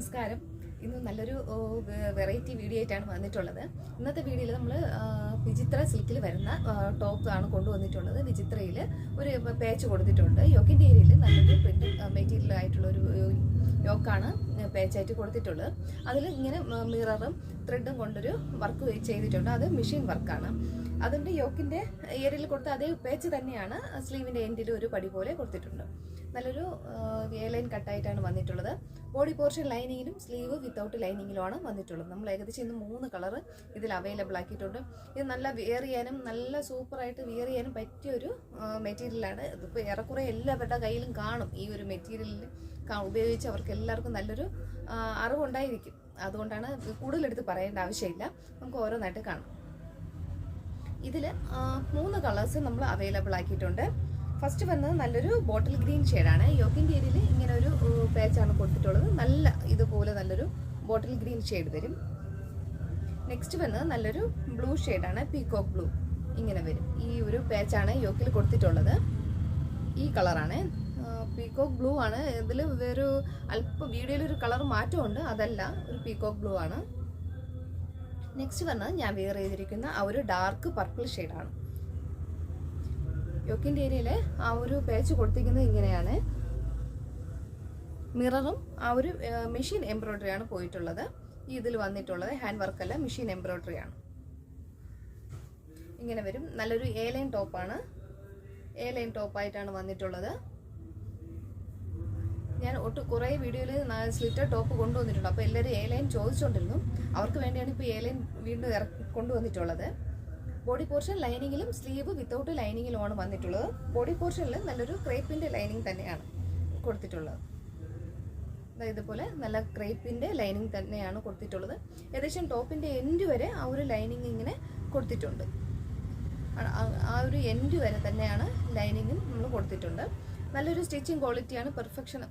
നമസ്കാരം. ഇന്ന് നല്ലൊരു വെറൈറ്റി വീഡിയോ ആയിട്ടാണ് വന്നിട്ടുള്ളത്. ഇന്നത്തെ വീഡിയോയിൽ നമ്മൾ വിചിത്ര സിൽക്കിൽ വരുന്ന ടോപ്പ് ആണ് കൊണ്ടുവന്നിട്ടുള്ളത്. വിചിത്രയിൽ ഒരു പേച്ച് കൊടുത്തിട്ടുണ്ട്. യോക്കിൻ്റെ ഏരിയയിൽ നല്ലൊരു പ്രിന്റ് മെറ്റീരിയൽ ആയിട്ടുള്ള ഒരു യോക്കാണ് പേച്ചായിട്ട് കൊടുത്തിട്ടുള്ളത്. അതിൽ ഇങ്ങനെ മിററും ത്രെഡും കൊണ്ടൊരു വർക്ക് ചെയ്തിട്ടുണ്ട്. അത് മെഷീൻ വർക്കാണ്. അതിൻ്റെ യോക്കിൻ്റെ ഏരിയയിൽ കൊടുത്ത അതേ പേച്ച് തന്നെയാണ് സ്ലീവിൻ്റെ എൻഡിൽ ഒരു പടി പോലെ കൊടുത്തിട്ടുണ്ട്. നല്ലൊരു എ ലൈൻ കട്ടായിട്ടാണ് വന്നിട്ടുള്ളത്. ബോഡി പോർഷൻ ലൈനിങ്ങിലും സ്ലീവ് വിത്തൗട്ട് ലൈനിങ്ങിലുമാണ് വന്നിട്ടുള്ളത്. നമ്മൾ ഏകദേശം ഇന്ന് 3 കളർ ഇതിൽ അവൈലബിൾ ആക്കിയിട്ടുണ്ട്. ഇത് നല്ല വിയർ ചെയ്യാനും നല്ല സൂപ്പറായിട്ട് വിയർ ചെയ്യാനും പറ്റിയൊരു മെറ്റീരിയലാണ്. ഇതിപ്പോൾ ഏറെക്കുറെ എല്ലാവരുടെ കയ്യിലും കാണും. ഈ ഒരു മെറ്റീരിയലിൽ ഉപയോഗിച്ച് അവർക്ക് എല്ലാവർക്കും നല്ലൊരു അറിവുണ്ടായിരിക്കും. അതുകൊണ്ടാണ് കൂടുതലെടുത്ത് പറയേണ്ട ആവശ്യമില്ല. നമുക്ക് ഓരോന്നായിട്ട് കാണാം. ഇതിൽ 3 കളേഴ്സ് നമ്മൾ അവൈലബിൾ ആക്കിയിട്ടുണ്ട്. ഫസ്റ്റ് വന്നത് നല്ലൊരു ബോട്ടിൽ ഗ്രീൻ ഷെയ്ഡാണ്. യോക്കിൻ്റെ ഏരിയയിൽ ഇങ്ങനെ ഒരു പാച്ചാണ് കൊടുത്തിട്ടുള്ളത്. നല്ല ഇതുപോലെ നല്ലൊരു ബോട്ടിൽ ഗ്രീൻ ഷെയ്ഡ് വരും. നെക്സ്റ്റ് വന്നത് നല്ലൊരു ബ്ലൂ ഷെയ്ഡാണ്. പീകോക്ക് ബ്ലൂ ഇങ്ങനെ വരും. ഈ ഒരു പാച്ചാണ് യോക്കിൽ കൊടുത്തിട്ടുള്ളത്. ഈ കളറാണ് പീകോക്ക് ബ്ലൂ ആണ്. ഇതിൽ വേറൊരു അല്പം വീഡിയോയിലൊരു കളർ മാറ്റമുണ്ട്. അതല്ല, ഒരു പീകോക്ക് ബ്ലൂ ആണ്. നെക്സ്റ്റ് വന്നത് ഞാൻ വെയർ ചെയ്തിരിക്കുന്ന ആ ഒരു ഡാർക്ക് പർപ്പിൾ ഷെയ്ഡാണ്. യോക്കിൻ്റെ ഏരിയയിൽ ആ ഒരു പേച്ച് കൊടുത്തിരിക്കുന്നത് ഇങ്ങനെയാണ്. മിററും ആ ഒരു മെഷീൻ എംബ്രോയ്ഡറി ആണ് പോയിട്ടുള്ളത്. ഇതിൽ വന്നിട്ടുള്ളത് ഹാൻഡ് വർക്കല്ല, മെഷീൻ എംബ്രോയ്ഡറി ആണ്. ഇങ്ങനെ വരും. നല്ലൊരു എ ലൈൻ ടോപ്പാണ്. എ ലൈൻ ടോപ്പായിട്ടാണ് വന്നിട്ടുള്ളത്. ഞാൻ കുറേ വീഡിയോയിൽ സ്ലിറ്റർ ടോപ്പ് കൊണ്ടുവന്നിട്ടുണ്ട്. അപ്പോൾ എല്ലാവരും എ ലൈൻ ചോദിച്ചുകൊണ്ടിരുന്നു. അവർക്ക് വേണ്ടിയാണ് ഇപ്പോൾ എ ലൈൻ വീണ്ടും കൊണ്ടുവന്നിട്ടുള്ളത്. ബോഡി പോർഷൻ ലൈനിങ്ങിലും സ്ലീവ് വിത്തൗട്ട് ലൈനിങ്ങിലുമാണ് വന്നിട്ടുള്ളത്. ബോഡി പോർഷനിൽ നല്ലൊരു ക്രേപ്പിൻ്റെ ലൈനിങ് തന്നെയാണ് കൊടുത്തിട്ടുള്ളത്. ഇതുപോലെ നല്ല ക്രേപ്പിൻ്റെ ലൈനിങ് തന്നെയാണ് കൊടുത്തിട്ടുള്ളത്. ഏകദേശം ടോപ്പിൻ്റെ എൻഡ് വരെ ആ ഒരു ലൈനിങ് ഇങ്ങനെ കൊടുത്തിട്ടുണ്ട്. ആ ഒരു എൻഡ് വരെ തന്നെയാണ് ലൈനിങ്ങും നമ്മൾ കൊടുത്തിട്ടുണ്ട്. നല്ലൊരു സ്റ്റിച്ചിങ് ക്വാളിറ്റിയാണ്. പെർഫെക്ഷൻ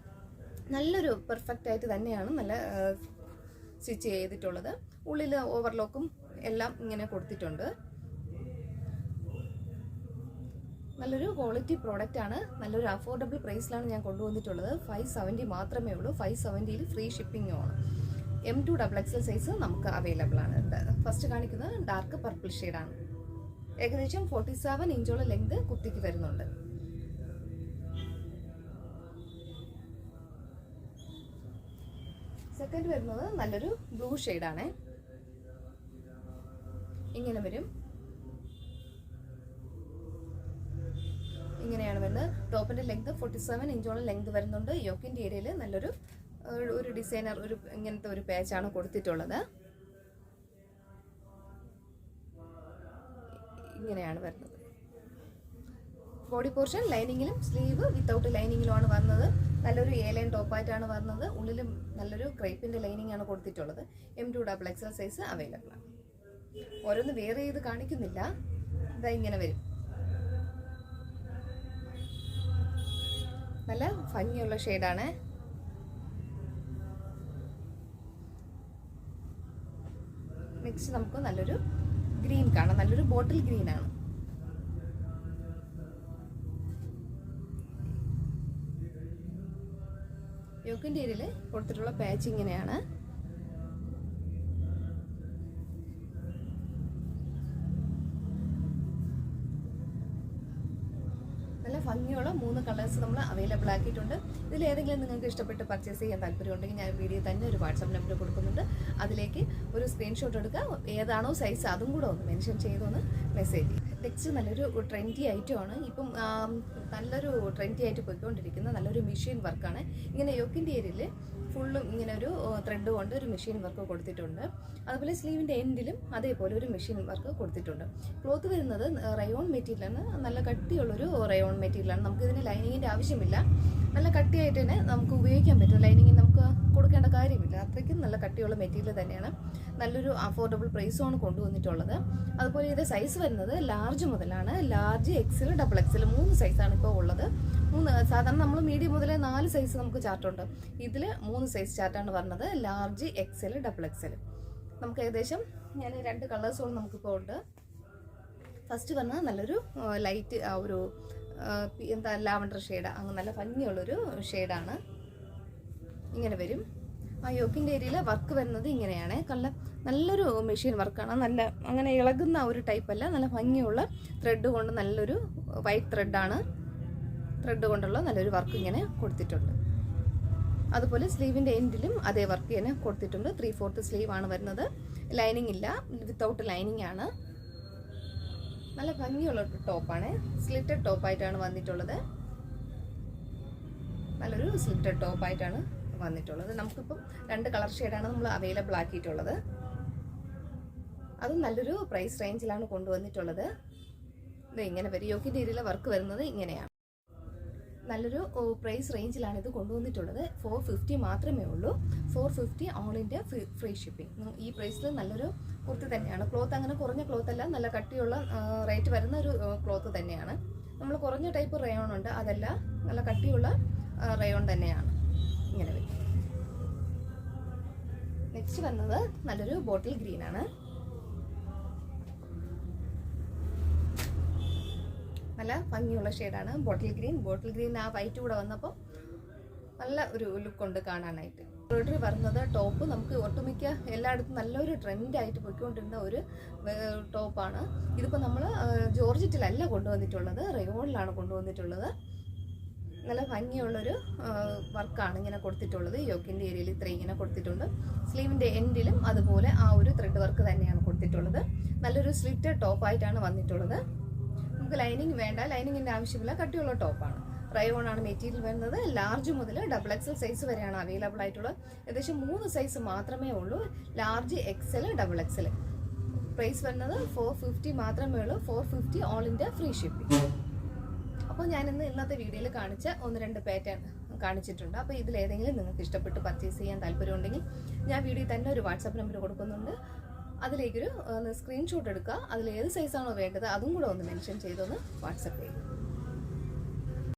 നല്ലൊരു പെർഫെക്റ്റ് ആയിട്ട് തന്നെയാണ് നല്ല സ്റ്റിച്ച് ചെയ്തിട്ടുള്ളത്. ഉള്ളിൽ ഓവർലോക്കും എല്ലാം ഇങ്ങനെ കൊടുത്തിട്ടുണ്ട്. നല്ലൊരു ക്വാളിറ്റി പ്രോഡക്റ്റ് ആണ്. നല്ലൊരു അഫോർഡബിൾ പ്രൈസിലാണ് ഞാൻ കൊണ്ടുവന്നിട്ടുള്ളത്. 570 മാത്രമേ ഉള്ളൂ. 570 ഫ്രീ ഷിപ്പിംഗും ആണ്. M2 XXL സൈസ് നമുക്ക് അവൈലബിൾ ആണ്. ഫസ്റ്റ് കാണിക്കുന്നത് ഡാർക്ക് പർപ്പിൾ ഷെയ്ഡാണ്. ഏകദേശം 47 ഇഞ്ചോളം ലെങ്ത് കുത്തിക്ക് വരുന്നുണ്ട്. സെക്കൻഡ് വരുന്നത് നല്ലൊരു ബ്ലൂ ഷെയ്ഡാണ്. ഇങ്ങനെ വരും. ഇങ്ങനെയാണ് വരുന്നത്. ടോപ്പിന്റെ ലെങ്ത് 47 ഇഞ്ചോളം ലെങ്ത് വരുന്നുണ്ട്. യോക്കിന്റെ ഏരിയയിൽ നല്ലൊരു ഡിസൈനർ ഇങ്ങനത്തെ ഒരു പാച്ചാണ് കൊടുത്തിട്ടുള്ളത്. ഇങ്ങനെയാണ് വരുന്നത്. ബോഡി പോർഷൻ ലൈനിങ്ങിലും സ്ലീവ് വിത്തൗട്ട് ലൈനിങ്ങിലുമാണ് വന്നത്. നല്ലൊരു എ ലൈൻ ടോപ്പായിട്ടാണ് വരുന്നത്. ഉള്ളിലും നല്ലൊരു ക്രേപ്പിന്റെ ലൈനിങ് ആണ് കൊടുത്തിട്ടുള്ളത്. M2 XXL സൈസ് അവൈലബിൾ ആണ്. ഓരോന്ന് വേറെ ചെയ്ത് കാണിക്കുന്നില്ല. ഇതാ ഇങ്ങനെ വരും. നല്ല ഭംഗിയുള്ള ഷെയ്ഡാണ്. നെക്സ്റ്റ് നമുക്ക് നല്ലൊരു ഗ്രീൻ കാണാം. നല്ലൊരു ബോട്ടിൽ ഗ്രീൻ ആണ്. യോക്കിൻ്റെ ഏരിയയിൽ കൊടുത്തിട്ടുള്ള പാച്ച് ഇങ്ങനെയാണ്. നല്ല ഭംഗിയുള്ള 3 കളേഴ്സ് നമ്മൾ അവൈലബിൾ ആക്കിയിട്ടുണ്ട്. ഇതിൽ ഏതെങ്കിലും നിങ്ങൾക്ക് ഇഷ്ടപ്പെട്ട് പർച്ചേസ് ചെയ്യാൻ താല്പര്യമുണ്ടെങ്കിൽ ഞാൻ വീഡിയോ തന്നെ ഒരു വാട്സാപ്പ് നമ്പർ കൊടുക്കുന്നുണ്ട്. അതിലേക്ക് ഒരു സ്ക്രീൻഷോട്ട് എടുക്കുക. ഏതാണോ സൈസ് അതും കൂടെ ഒന്ന് മെൻഷൻ ചെയ്തൊന്ന് മെസ്സേജ് ചെയ്യും. നെക്സ്റ്റ് നല്ലൊരു ട്രെൻഡി ഐറ്റമാണ്. ഇപ്പം നല്ലൊരു ട്രെൻഡി ആയിട്ട് പോയിക്കൊണ്ടിരിക്കുന്ന നല്ലൊരു മെഷീൻ വർക്കാണ്. ഇങ്ങനെ യോക്കിൻ്റെ ഏരിയയിൽ ഫുള്ളും ഇങ്ങനെ ഒരു ത്രെഡ് കൊണ്ട് ഒരു മെഷീൻ വർക്ക് കൊടുത്തിട്ടുണ്ട്. അതുപോലെ സ്ലീവിൻ്റെ എൻഡിലും അതേപോലെ ഒരു മെഷീൻ വർക്ക് കൊടുത്തിട്ടുണ്ട്. ക്ലോത്ത് വരുന്നത് റയോൺ മെറ്റീരിയലാണ്. നല്ല കട്ടിയുള്ളൊരു റയോൺ മെറ്റീരിയലാണ്. നമുക്കിതിന് ലൈനിങ്ങിൻ്റെ ആവശ്യമില്ല. നല്ല കട്ടിയായിട്ട് തന്നെ നമുക്ക് ഉപയോഗിക്കാൻ പറ്റും. ലൈനിങ്ങിന് നമുക്ക് കൊടുക്കേണ്ട കാര്യമില്ല. അത്രയ്ക്കും നല്ല കട്ടിയുള്ള മെറ്റീരിയൽ തന്നെയാണ്. നല്ലൊരു അഫോർഡബിൾ പ്രൈസുമാണ് കൊണ്ടുവന്നിട്ടുള്ളത്. അതുപോലെ ഇത് സൈസ് വരുന്നത് ലാർജ് മുതലാണ്. ലാർജ്, XL, XXL 3 സൈസാണ് ഇപ്പോൾ ഉള്ളത്. സാധാരണ നമ്മൾ മീഡിയം മുതൽ 4 സൈസ് നമുക്ക് ചാർട്ടുണ്ട്. ഇതിൽ 3 സൈസ് ചാർട്ടാണ് പറഞ്ഞത്. Large, XL, XXL. നമുക്ക് ഏകദേശം ഞാൻ 2 കളേഴ്സോളം നമുക്കിപ്പോൾ ഉണ്ട്. ഫസ്റ്റ് പറഞ്ഞാൽ നല്ലൊരു ലൈറ്റ് ഒരു ലാവണ്ടർ ഷെയ്ഡ്, അങ്ങ് നല്ല ഭംഗിയുള്ളൊരു ഷെയ്ഡാണ്. ഇങ്ങനെ വരും. ആ യോക്കിൻ്റെ ഏരിയയിൽ വർക്ക് വരുന്നത് ഇങ്ങനെയാണ്. നല്ലൊരു മെഷീൻ വർക്കാണ്. നല്ല അങ്ങനെ ഇളകുന്ന ഒരു ടൈപ്പല്ല, നല്ല ഭംഗിയുള്ള ത്രെഡ് കൊണ്ട് നല്ലൊരു വൈറ്റ് ത്രെഡാണ്. ത്രെഡ് കൊണ്ടുള്ള നല്ലൊരു വർക്ക് ഇങ്ങനെ കൊടുത്തിട്ടുണ്ട്. അതുപോലെ സ്ലീവിൻ്റെ എൻഡിലും അതേ വർക്ക് തന്നെ കൊടുത്തിട്ടുണ്ട്. 3/4 സ്ലീവ് ആണ് വരുന്നത്. ലൈനിങ് ഇല്ല, വിത്തൗട്ട് ലൈനിങ് ആണ്. നല്ല ഭംഗിയുള്ള ടോപ്പാണ്. സ്ലിറ്റഡ് ടോപ്പായിട്ടാണ് വന്നിട്ടുള്ളത്. നല്ലൊരു സ്ലിറ്റഡ് ടോപ്പായിട്ടാണ് വന്നിട്ടുള്ളത്. നമുക്കിപ്പം 2 കളർ ഷെയ്ഡാണ് നമ്മൾ അവൈലബിൾ ആക്കിയിട്ടുള്ളത്. അതും നല്ലൊരു പ്രൈസ് റേഞ്ചിലാണ് കൊണ്ടുവന്നിട്ടുള്ളത്. ഇത് ഇങ്ങനെ വരും. യോക്കിൻ്റെ ഏരിയയിലെ വർക്ക് വരുന്നത് ഇങ്ങനെയാണ്. നല്ലൊരു പ്രൈസ് റേഞ്ചിലാണ് ഇത് കൊണ്ടുവന്നിട്ടുള്ളത്. 450 മാത്രമേ ഉള്ളൂ. 450 ഓൾ ഇന്ത്യ ഫ്രീ ഷിപ്പിംഗ്. ഈ പ്രൈസിൽ നല്ലൊരു കുർത്തി തന്നെയാണ്. ക്ലോത്ത് അങ്ങനെ കുറഞ്ഞ ക്ലോത്ത് അല്ല, നല്ല കട്ടിയുള്ള റേറ്റ് വരുന്ന ഒരു ക്ലോത്ത് തന്നെയാണ്. നമ്മൾ കുറഞ്ഞ ടൈപ്പ് റയോൺ ഉണ്ട്, അതല്ല നല്ല കട്ടിയുള്ള റയോൺ തന്നെയാണ്. ഇങ്ങനെ വരും. നെക്സ്റ്റ് വന്നത് നല്ലൊരു ബോട്ടിൽ ഗ്രീൻ ആണ്. നല്ല ഭംഗിയുള്ള ഷെയ്ഡാണ് ബോട്ടിൽ ഗ്രീൻ. ആ വൈറ്റ് കൂടെ വന്നപ്പോൾ നല്ല ഒരു ലുക്കുണ്ട് കാണാനായിട്ട്. എംബ്രോയിഡറി വരുന്നത് ടോപ്പ് നമുക്ക് ഒട്ടുമിക്ക എല്ലായിടത്തും നല്ലൊരു ട്രെൻഡായിട്ട് പോയിക്കൊണ്ടിരുന്ന ഒരു ടോപ്പാണ്. ഇതിപ്പോൾ നമ്മൾ ജോർജറ്റിലല്ല കൊണ്ടുവന്നിട്ടുള്ളത്, റയോണിലാണ് കൊണ്ടുവന്നിട്ടുള്ളത്. നല്ല ഭംഗിയുള്ളൊരു വർക്കാണ് ഇങ്ങനെ കൊടുത്തിട്ടുള്ളത്. യോക്കിൻ്റെ ഏരിയയിൽ ഇത്രയും ഇങ്ങനെ കൊടുത്തിട്ടുണ്ട്. സ്ലീവിൻ്റെ എൻഡിലും അതുപോലെ ആ ഒരു ത്രെഡ് വർക്ക് തന്നെയാണ് കൊടുത്തിട്ടുള്ളത്. നല്ലൊരു സ്ലിറ്റഡ് ടോപ്പായിട്ടാണ് വന്നിട്ടുള്ളത്. നമുക്ക് ലൈനിങ് വേണ്ട, ലൈനിങ്ങിൻ്റെ ആവശ്യമില്ല, കട്ടിയുള്ള ടോപ്പാണ്. റയോൺ ആണ് മെറ്റീരിയൽ വരുന്നത്. ലാർജ് മുതൽ XXL സൈസ് വരെയാണ് അവൈലബിൾ ആയിട്ടുള്ളത്. ഏകദേശം 3 സൈസ് മാത്രമേ ഉള്ളൂ. Large, XL, XXL. പ്രൈസ് വരുന്നത് 450 മാത്രമേ ഉള്ളൂ. 450 ഓൾ ഇന്ത്യ ഫ്രീ ഷിപ്പിംഗ്. അപ്പോൾ ഞാനിന്ന് ഇന്നത്തെ വീഡിയോയിൽ കാണിച്ച 1-2 പാറ്റേൺ കാണിച്ചിട്ടുണ്ട്. അപ്പോൾ ഇതിലേതെങ്കിലും നിങ്ങൾക്ക് ഇഷ്ടപ്പെട്ട് പർച്ചേസ് ചെയ്യാൻ താല്പര്യമുണ്ടെങ്കിൽ ഞാൻ വീഡിയോ തന്നെ ഒരു വാട്സാപ്പ് നമ്പർ കൊടുക്കുന്നുണ്ട്. അതിലേക്കൊരു സ്ക്രീൻഷോട്ട് എടുക്കുക. അതിൽ ഏത് സൈസാണോ വേണ്ടത് അതും കൂടെ ഒന്ന് മെൻഷൻ ചെയ്തൊന്ന് വാട്സപ്പ് ചെയ്യുക.